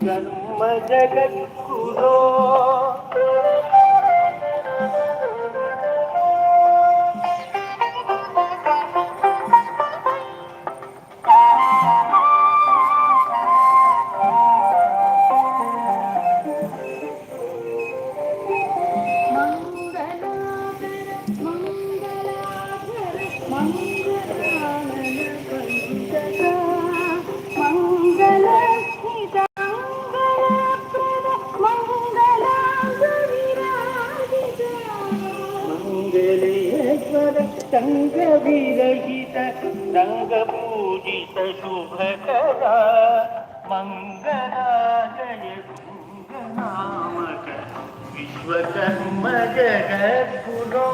ಕರ್ಮ ಜಗದ್ಗುರೋ ಸಂಗವಿರಹಿತ ರಂಗಪೂಜಿತ ಶುಭಕರ ಮಂಗಲಾಜಯ ಗುಂಗನಾಮಕ ವಿಶ್ವಕರ್ಮ ಜಗದ್ಗುರೋ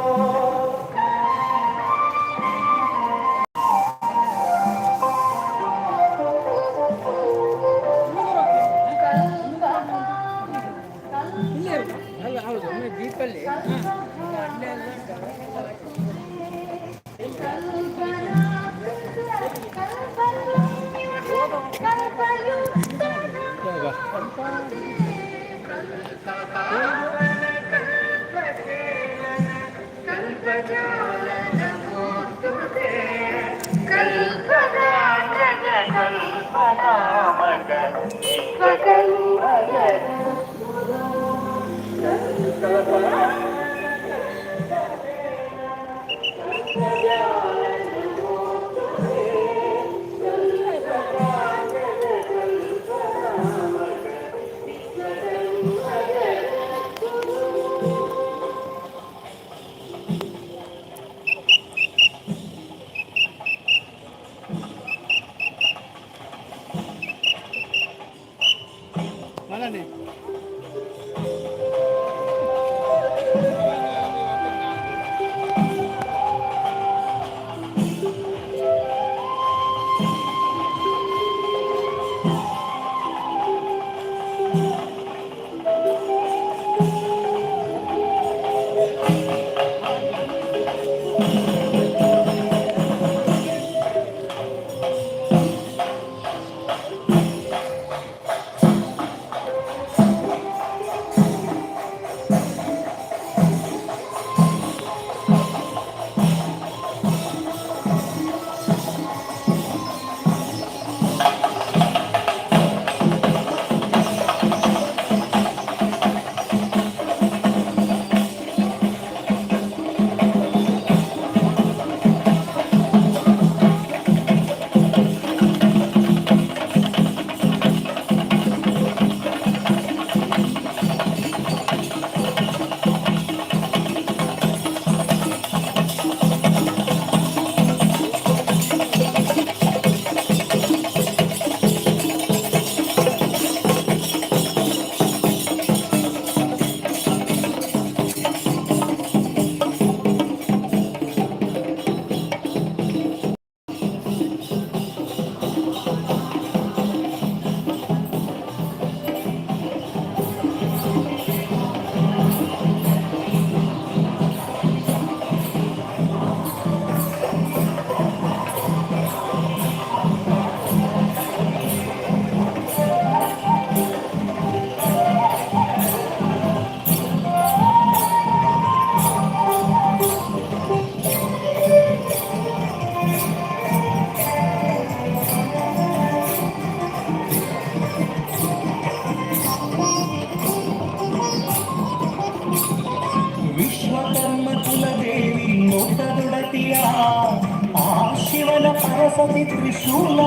ಸರಸ್ವತಿ ತ್ರಿಶೂಲ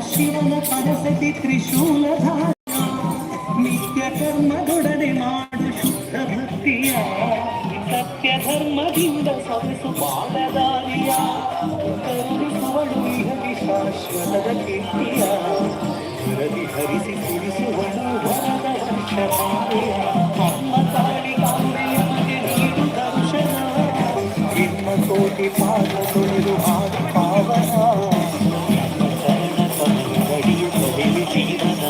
ಶಿವನ ಸರಸ್ವತಿ ತ್ರಿಶೂಲಧಾರ ನಿತ್ಯ ಕರ್ಮದೊಡನೆ ಮಾಡು ಶುದ್ಧ ಭಕ್ತಿಯ ಸತ್ಯ ಧರ್ಮದಿಂದ ಸವಿಸು ಬಾಲದಾರಿಯ ಕರುಣಿಸುವಳು ಇಹದಿ ಶಾಶ್ವತದ ಕೀರ್ತಿಯ ಹರದಿ ಹರಿಸಿ ಕುಡಿಸುವಳು ವರದ ವರ್ಷಧಾರೆಯ ಅಮ್ಮ ತಾಳಿ ಕಾಂಬೆಯಮಗೆ ನೀಡು ದರ್ಶನ ನಿಮ್ಮ ಕೋಟಿ ಪಾದ ತೊಳೆದು ಆದ ಪಾವನ ಜೀವನ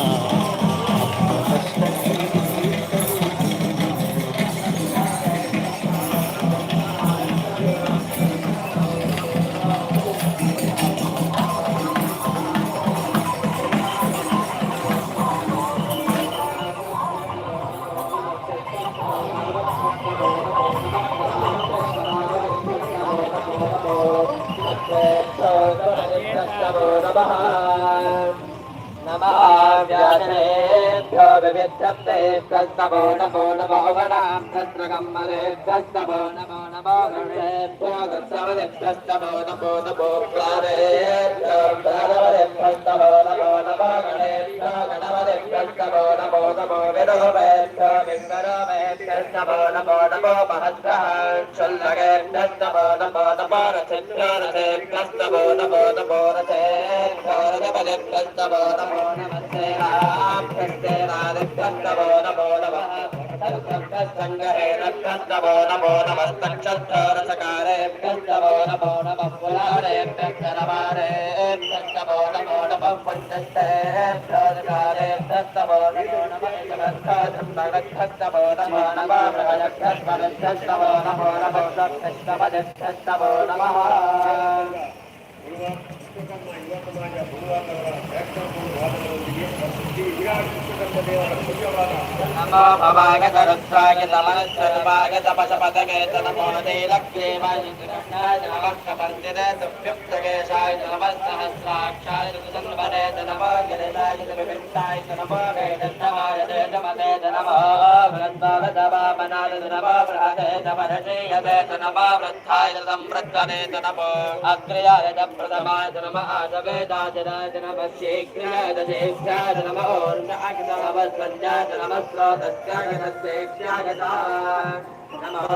कस्तवो नमो नमो वनां कस्त्रकम्मलेभ्यस्तवो नमो नमो गणेभ्यो कस्तवलेभ्यस्तवो नमो नमो प्राणेभ्यो प्राणवलेभ्यस्तवो नमो नमो गणेभ्यो गणवलेभ्यस्तवो नमो नमो विरोमेभ्यो विङ्गरोमेभ्यस्तवो नमो नमो महद्रः शल्लगेभ्यस्तवो नमो नमो रथेभ्यो रथेभ्यस्तवो नमो नमो रथेभ्यो रथबलेभ्यस्तवो नमो नमस्ते राभ्यस्तेनादिभ्यस्तवो नमो नमः सङ्गहेरभ्यस्तवो नमो नमस्तक्षरसकारेभ्यस्तवो नमो नमः पुराणेभ्यस्तरवारेभ्यस्तवो नमो नमः पञ्चस्तेभ्यस्तकारेभ्यस्तवो नमो नमः भगवद्भ्यस्तवो नमो नमः बृहद्भ्यस्तवो नमो नमः सप्तपदेभ्यस्तवो नमः नमो भवागतरुद्राय नमः सर्वागतपशपदगे नमो नीलग्रीवाय नमः कपर्दिने सुव्युक्तकेशाय नमः सहस्राक्षाय सुसंवरे नमो गिरिजाय विविक्ताय नमो वेदन्तवाय देवमते नमो वृन्दावदवामनाय नमो बृहदे नमरषीयते नमो वृद्धाय संवृद्धने नमो अग्र्याय प्रथमाय नमः आदवेदाजनाय नमः शीघ्राय देव्याय नमः ओर्णाय नमः संज्ञाय नमः स्रोतस्याय नमः नमः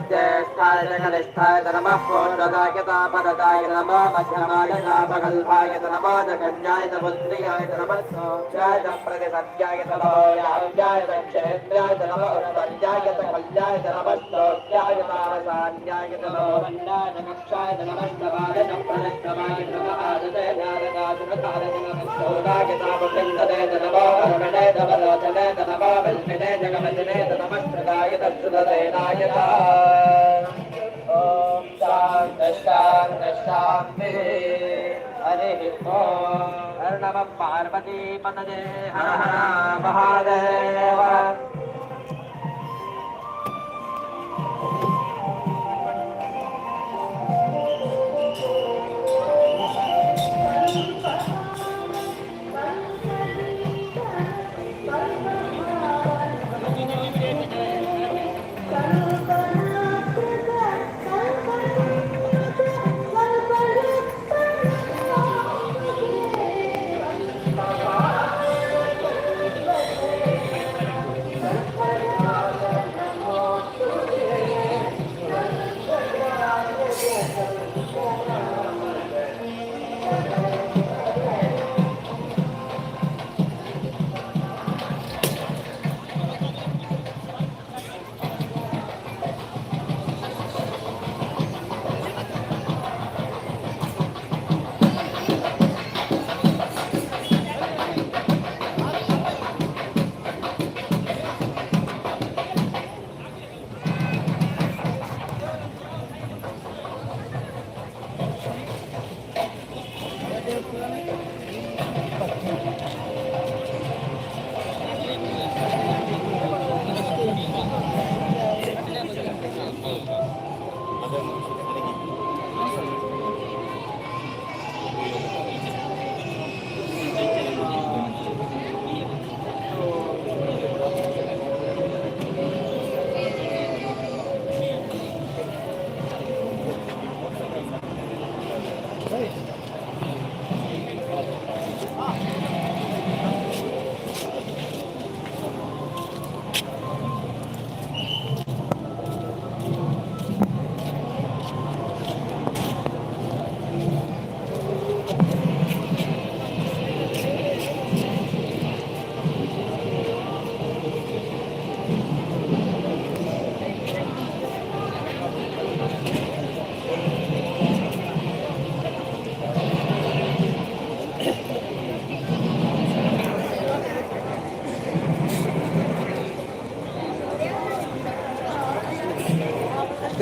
ज्येष्ठाय कनिष्ठाय नमः पूर्णदाय तापदाय नमः मध्यमाय नामकल्पाय नमः जगन्याय पुत्र्याय नमः सोऽक्षाय प्रतिसत्याय नमः याव्याय क्षेत्र्याय नमः उत्पन्याय कल्याय नमः स्तोत्याय तावसान्याय नमः वन्दाय कक्षाय नमः स्तवाय प्रणस्तवाय नमः आदते ध्यानदाय नमः शोदाय तापवृन्दते नमः कर्मणे नवरोचने नमः विष्णुने जगमजने नमः श्रुताय तत्सुदते ॐ शान्ति शान्ति शान्तिः हरिः ॐ हर नमः पार्वती पतये हर हर Mahadev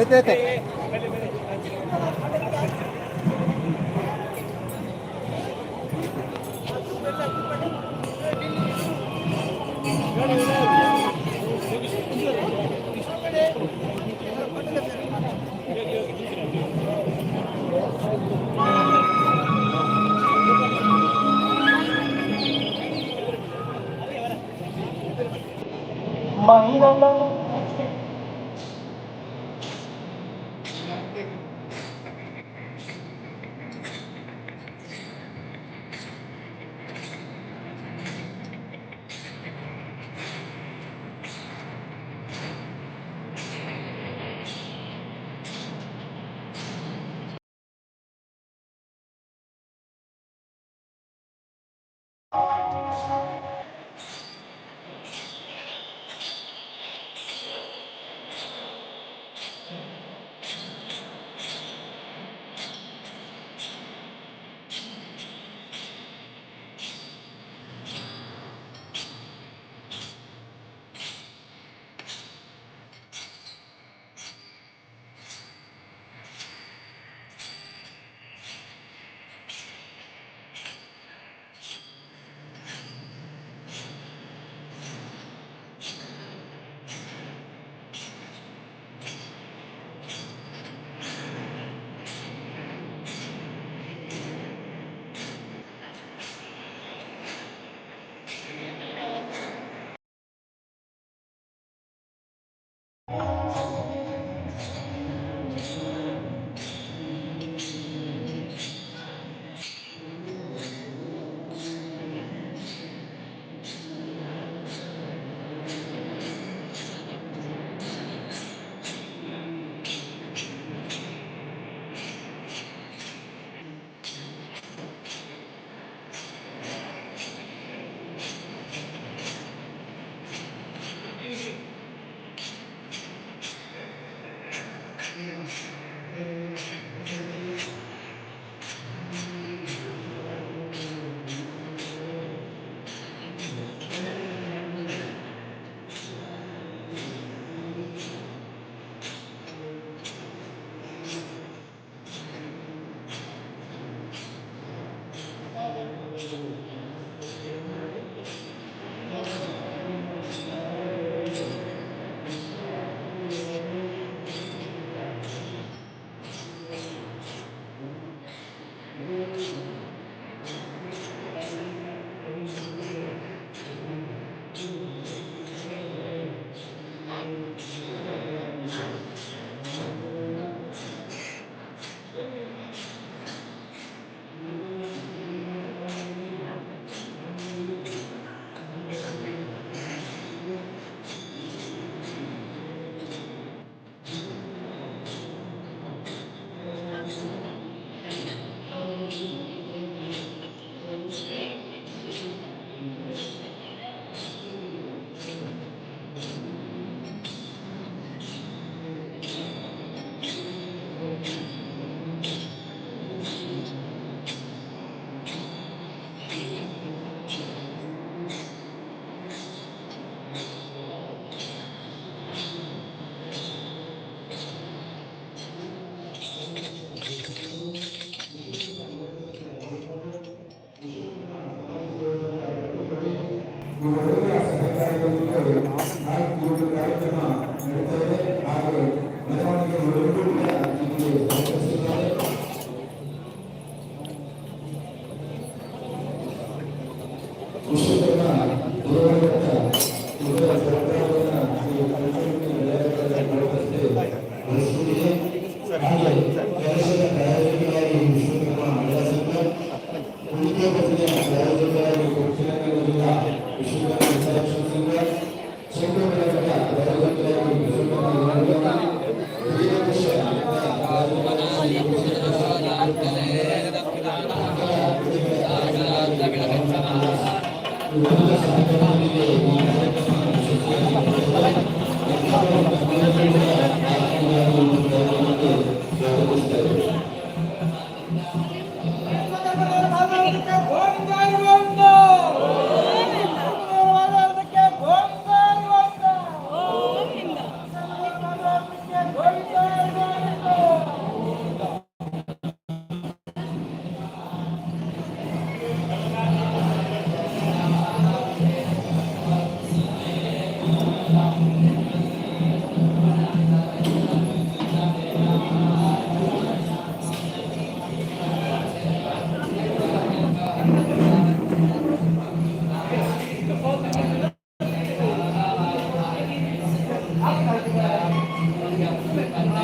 Detete. Mangalam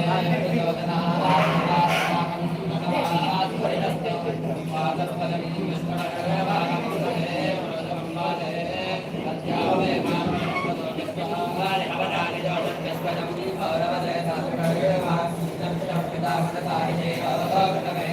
Thank you.